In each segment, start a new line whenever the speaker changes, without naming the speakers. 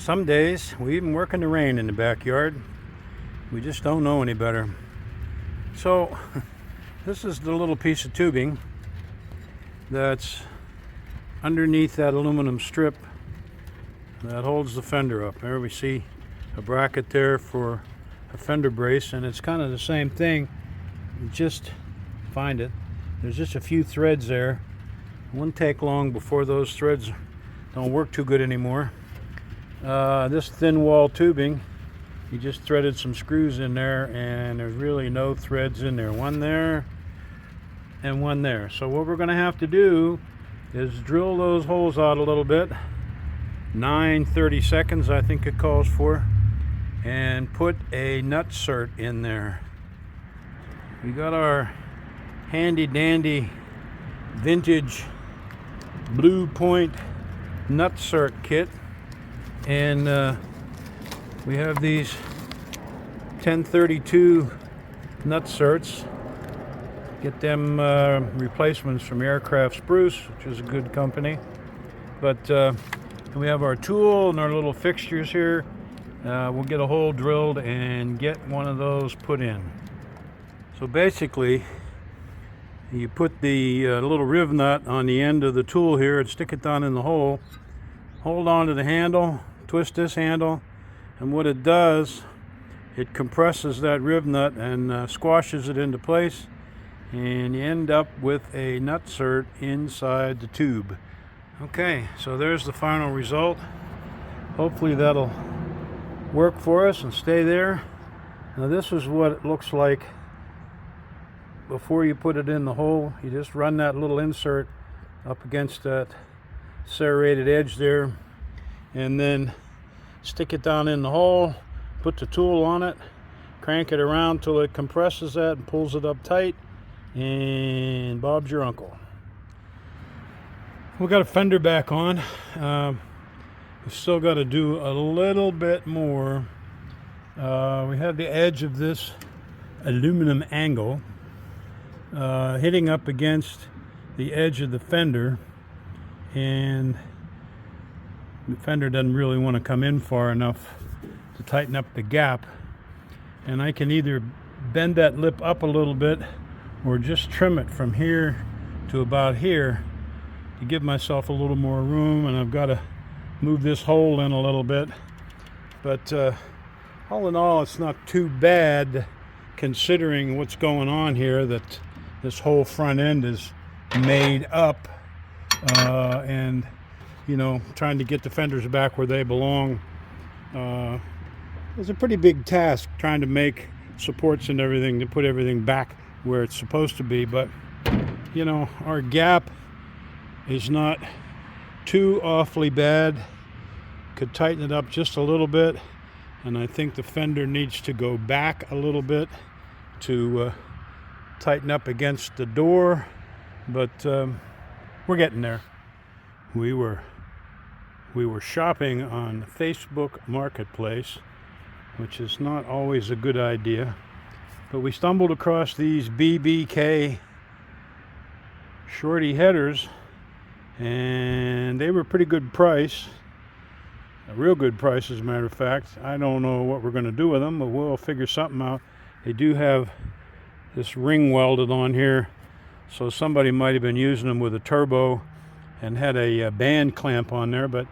Some days we even work in the rain in the backyard. We just don't know any better. So this is the little piece of tubing that's underneath that aluminum strip that holds the fender up. There we see a bracket there for a fender brace, and it's kind of the same thing. Just find it. There's just a few threads there. It won't take long before those threads don't work too good anymore. This thin wall tubing, you just threaded some screws in there, and there's really no threads in there. One there and one there. So what we're going to have to do is drill those holes out a little bit, 9-30 seconds I think it calls for, and put a nut cert in there. We got our handy dandy vintage Blue Point nut cert kit, and we have these 1032 nut certs. Get them replacements from Aircraft Spruce, which is a good company. But we have our tool and our little fixtures here. We'll get a hole drilled and get one of those put in. So basically, you put the little riv nut on the end of the tool here and stick it down in the hole. Hold on to the handle, twist this handle, and what it does, it compresses that riv nut and squashes it into place, and you end up with a nut cert inside the tube. Okay, so there's the final result. Hopefully that'll work for us and stay there. Now this is what it looks like before you put it in the hole. You just run that little insert up against that serrated edge there, and then stick it down in the hole, put the tool on it, crank it around till it compresses that and pulls it up tight, and Bob's your uncle. We got a fender back on. We've still got to do a little bit more. We have the edge of this aluminum angle hitting up against the edge of the fender, and the fender doesn't really want to come in far enough to tighten up the gap, and I can either bend that lip up a little bit or just trim it from here to about here to give myself a little more room. And I've got to move this hole in a little bit, but all in all it's not too bad considering what's going on here, that this whole front end is made up, and you know, trying to get the fenders back where they belong is a pretty big task, trying to make supports and everything to put everything back where it's supposed to be. But you know, our gap is not too awfully bad. Could tighten it up just a little bit, and I think the fender needs to go back a little bit to tighten up against the door, but we're getting there. We were shopping on Facebook Marketplace, which is not always a good idea, but we stumbled across these BBK shorty headers, and they were a pretty good price, a real good price as a matter of fact. I don't know what we're going to do with them, but we'll figure something out. They do have this ring welded on here, so somebody might have been using them with a turbo and had a band clamp on there, but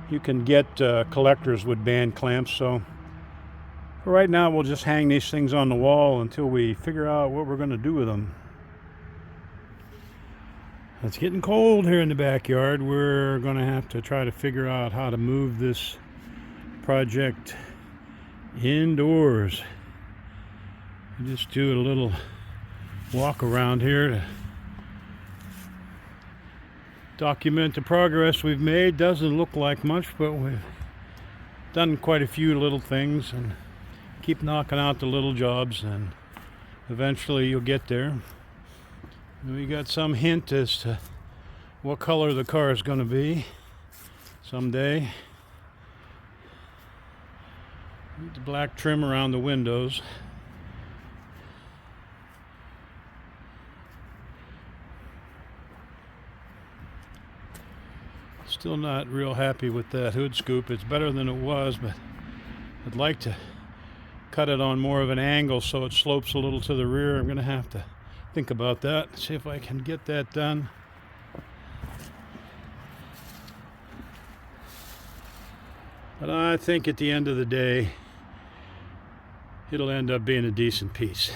you can get collectors with band clamps. So right now we'll just hang these things on the wall until we figure out what we're going to do with them. It's getting cold here in the backyard. We're going to have to try to figure out how to move this project indoors. Just do a little walk around here to document the progress we've made. Doesn't look like much, but we've done quite a few little things, and keep knocking out the little jobs, and eventually you'll get there. We got some hint as to what color the car is going to be someday. The black trim around the windows. Still not real happy with that hood scoop. It's better than it was, but I'd like to cut it on more of an angle so it slopes a little to the rear. I'm going to have to think about that, see if I can get that done. But I think at the end of the day, it'll end up being a decent piece.